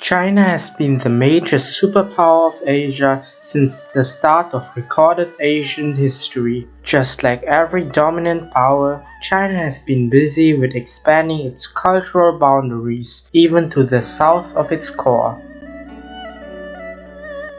China has been the major superpower of Asia since the start of recorded Asian history. Just like every dominant power, China has been busy with expanding its cultural boundaries, even to the south of its core.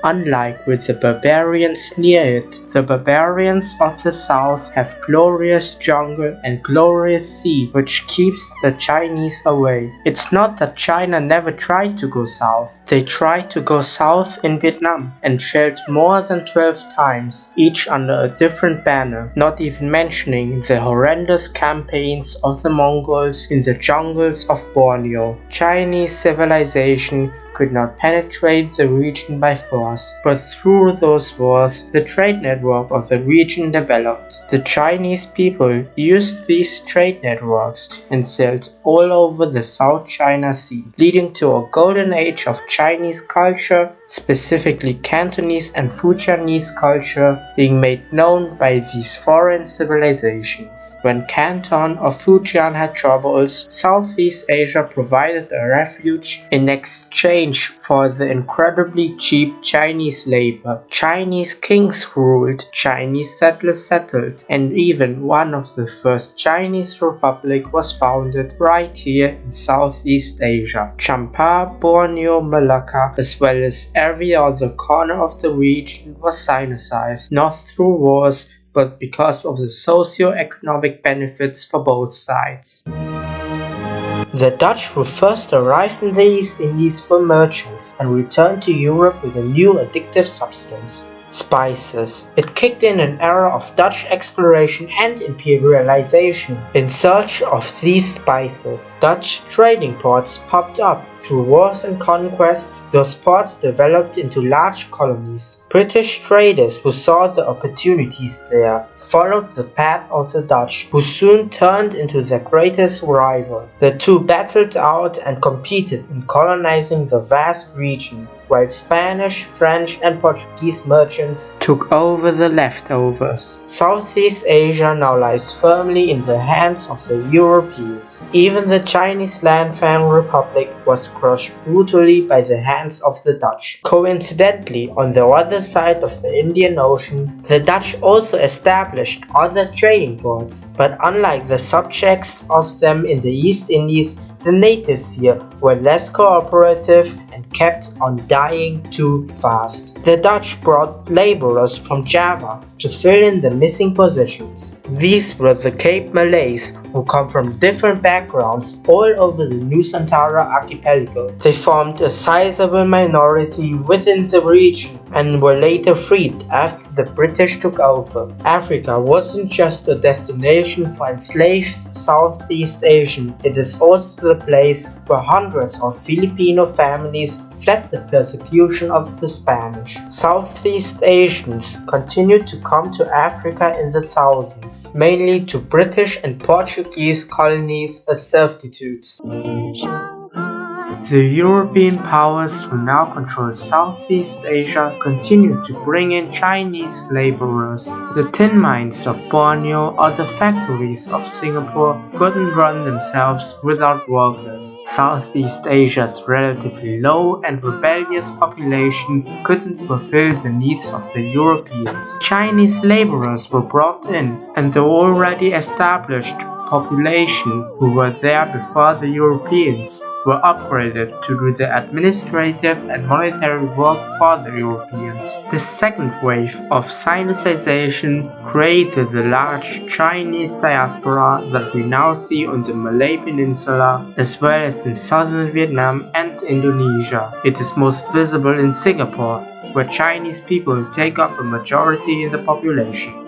Unlike with the barbarians near it, the barbarians of the south have glorious jungle and glorious sea which keeps the Chinese away. It's not that China never tried to go south. They tried to go south in Vietnam and failed more than 12 times, each under a different banner, not even mentioning the horrendous campaigns of the Mongols in the jungles of Borneo. Chinese civilization could not penetrate the region by force, but through those wars, the trade network of the region developed. The Chinese people used these trade networks and sailed all over the South China Sea, leading to a golden age of Chinese culture, specifically Cantonese and Fujianese culture, being made known by these foreign civilizations. When Canton or Fujian had troubles, Southeast Asia provided a refuge in exchange for the incredibly cheap Chinese labor. Chinese kings ruled, Chinese settlers settled, and even one of the first Chinese republic was founded right here in Southeast Asia. Champa, Borneo, Malacca, as well as every other corner of the region was Sinicized, not through wars, but because of the socio-economic benefits for both sides. The Dutch who first arrived in the East Indies were merchants and returned to Europe with a new addictive substance: spices. It kicked in an era of Dutch exploration and imperialization. In search of these spices, Dutch trading ports popped up. Through wars and conquests, those ports developed into large colonies. British traders who saw the opportunities there followed the path of the Dutch, who soon turned into their greatest rival. The two battled out and competed in colonizing the vast region, while Spanish, French and Portuguese merchants took over the leftovers. Southeast Asia now lies firmly in the hands of the Europeans. Even the Chinese Landfang Republic was crushed brutally by the hands of the Dutch. Coincidentally, on the other side of the Indian Ocean, the Dutch also established other trading ports, but unlike the subjects of them in the East Indies, the natives here were less cooperative and kept on dying too fast. The Dutch brought laborers from Java to fill in the missing positions. These were the Cape Malays, who come from different backgrounds all over the Nusantara archipelago. They formed a sizable minority within the region and were later freed after the British took over. Africa wasn't just a destination for enslaved Southeast Asians, it is also the place where hundreds of Filipino families fled the persecution of the Spanish. Southeast Asians continued to come to Africa in the thousands, mainly to British and Portuguese colonies as substitutes. The European powers who now control Southeast Asia continued to bring in Chinese laborers. The tin mines of Borneo or the factories of Singapore couldn't run themselves without workers. Southeast Asia's relatively low and rebellious population couldn't fulfill the needs of the Europeans. Chinese laborers were brought in, and the already established population who were there before the Europeans were upgraded to do the administrative and monetary work for the Europeans. The second wave of Sinicization created the large Chinese diaspora that we now see on the Malay Peninsula, as well as in southern Vietnam and Indonesia. It is most visible in Singapore, where Chinese people take up a majority in the population.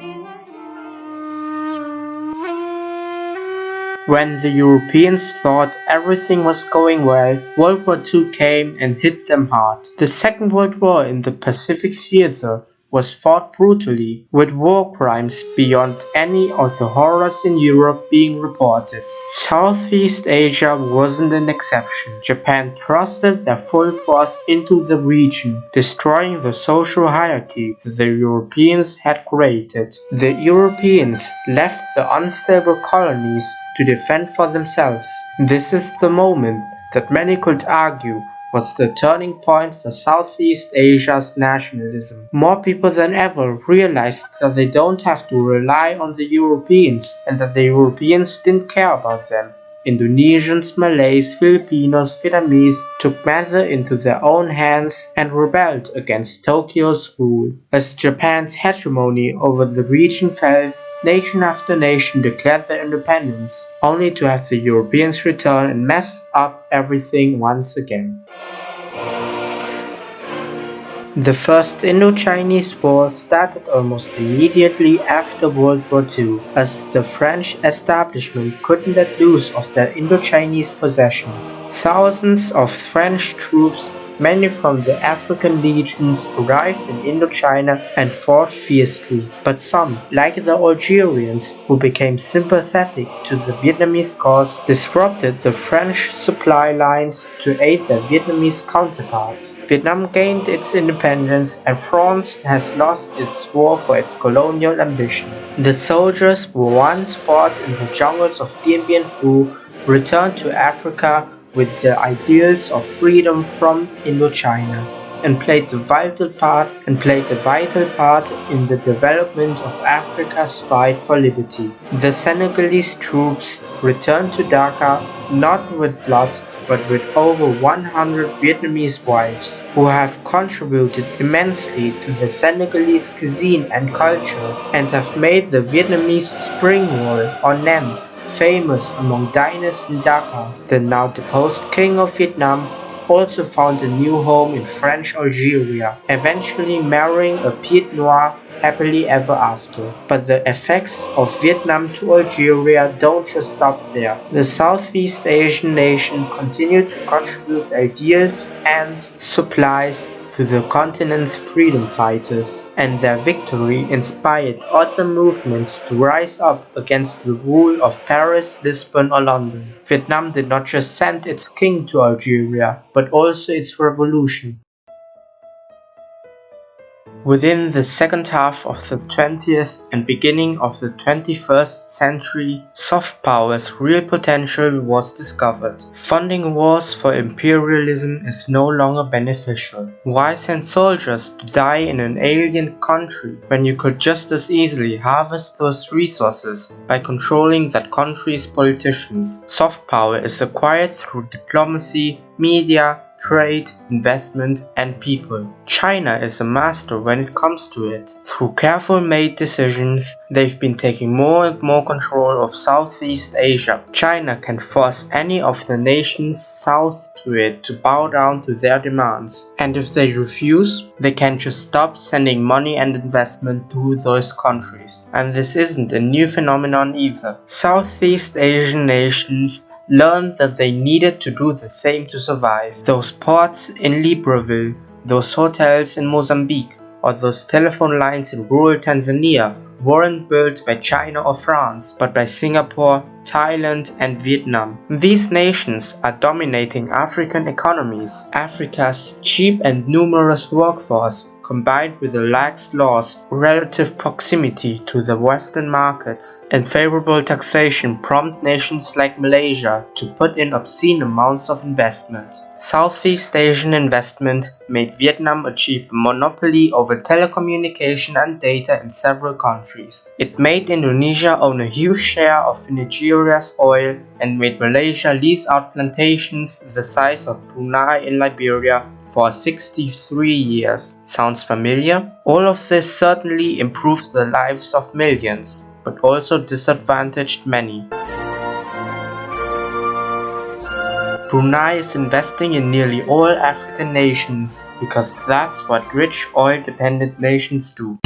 When the Europeans thought everything was going well, World War II came and hit them hard. The Second World War in the Pacific Theater was fought brutally, with war crimes beyond any of the horrors in Europe being reported. Southeast Asia wasn't an exception. Japan thrusted their full force into the region, destroying the social hierarchy that the Europeans had created. The Europeans left the unstable colonies to defend for themselves. This is the moment that many could argue was the turning point for Southeast Asia's nationalism. More people than ever realized that they don't have to rely on the Europeans and that the Europeans didn't care about them. Indonesians, Malays, Filipinos, Vietnamese took matters into their own hands and rebelled against Tokyo's rule. As Japan's hegemony over the region fell, nation after nation declared their independence, only to have the Europeans return and mess up everything once again. The First Indo-Chinese War started almost immediately after World War II, as the French establishment couldn't let loose of their Indo-Chinese possessions. Thousands of French troops, many from the African legions, arrived in Indochina and fought fiercely, but some, like the Algerians, who became sympathetic to the Vietnamese cause, disrupted the French supply lines to aid their Vietnamese counterparts. Vietnam gained its independence and France has lost its war for its colonial ambition. The soldiers who once fought in the jungles of Dien Bien Phu returned to Africa with the ideals of freedom from Indochina and played a vital part in the development of Africa's fight for liberty. The Senegalese troops returned to Dhaka not with blood but with over 100 Vietnamese wives who have contributed immensely to the Senegalese cuisine and culture and have made the Vietnamese spring roll or nem famous among diners in Dhaka. The now deposed King of Vietnam also found a new home in French Algeria, eventually marrying a Pied Noir happily ever after. But the effects of Vietnam to Algeria don't just stop there. The Southeast Asian nation continued to contribute ideals and supplies to the continent's freedom fighters, and their victory inspired other movements to rise up against the rule of Paris, Lisbon, or London. Vietnam did not just send its king to Algeria, but also its revolution. Within the second half of the 20th and beginning of the 21st century, soft power's real potential was discovered. Funding wars for imperialism is no longer beneficial. Why send soldiers to die in an alien country when you could just as easily harvest those resources by controlling that country's politicians? Soft power is acquired through diplomacy, media, trade, investment, and people. China is a master when it comes to it. Through careful made decisions, they've been taking more and more control of Southeast Asia. China can force any of the nations south to it to bow down to their demands. And if they refuse, they can just stop sending money and investment to those countries. And this isn't a new phenomenon either. Southeast Asian nations learned that they needed to do the same to survive. Those ports in Libreville, those hotels in Mozambique, or those telephone lines in rural Tanzania weren't built by China or France, but by Singapore, Thailand, and Vietnam. These nations are dominating African economies. Africa's cheap and numerous workforce, combined with the lax laws, relative proximity to the Western markets, and favorable taxation prompt nations like Malaysia to put in obscene amounts of investment. Southeast Asian investment made Vietnam achieve a monopoly over telecommunication and data in several countries. It made Indonesia own a huge share of Nigeria's oil and made Malaysia lease out plantations the size of Brunei in Liberia for 63 years. Sounds familiar? All of this certainly improved the lives of millions, but also disadvantaged many. Brunei is investing in nearly all African nations because that's what rich oil-dependent nations do.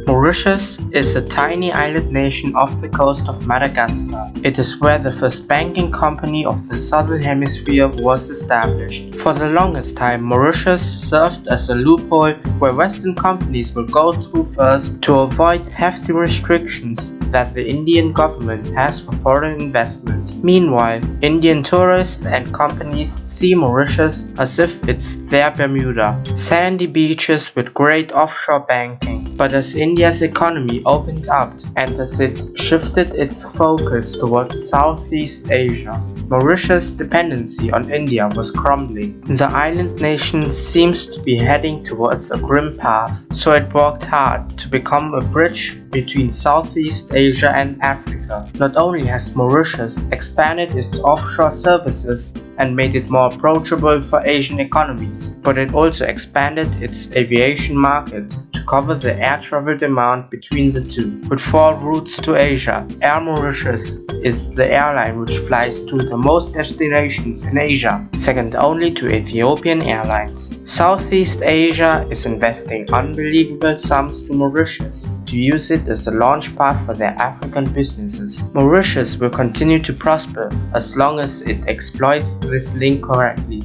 Mauritius is a tiny island nation off the coast of Madagascar. It is where the first banking company of the southern hemisphere was established. For the longest time, Mauritius served as a loophole where Western companies will go through first to avoid hefty restrictions that the Indian government has for foreign investment. Meanwhile, Indian tourists and companies see Mauritius as if it's their Bermuda. Sandy beaches with great offshore banking, But as India's economy opened up and as it shifted its focus towards Southeast Asia, Mauritius' dependency on India was crumbling. The island nation seems to be heading towards a grim path, so it worked hard to become a bridge between Southeast Asia and Africa. Not only has Mauritius expanded its offshore services and made it more approachable for Asian economies, but it also expanded its aviation market to cover the air travel demand between the two. With 4 routes to Asia, Air Mauritius is the airline which flies to the most destinations in Asia, second only to Ethiopian Airlines. Southeast Asia is investing unbelievable sums to Mauritius to use it as a launch pad for their African businesses. Mauritius will continue to prosper as long as it exploits this link correctly.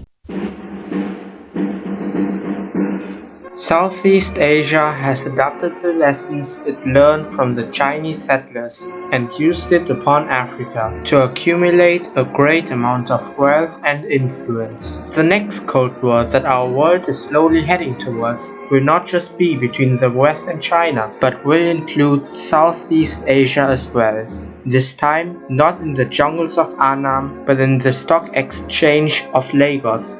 Southeast Asia has adopted the lessons it learned from the Chinese settlers and used it upon Africa to accumulate a great amount of wealth and influence. The next Cold War that our world is slowly heading towards will not just be between the West and China, but will include Southeast Asia as well. This time, not in the jungles of Annam, but in the stock exchange of Lagos.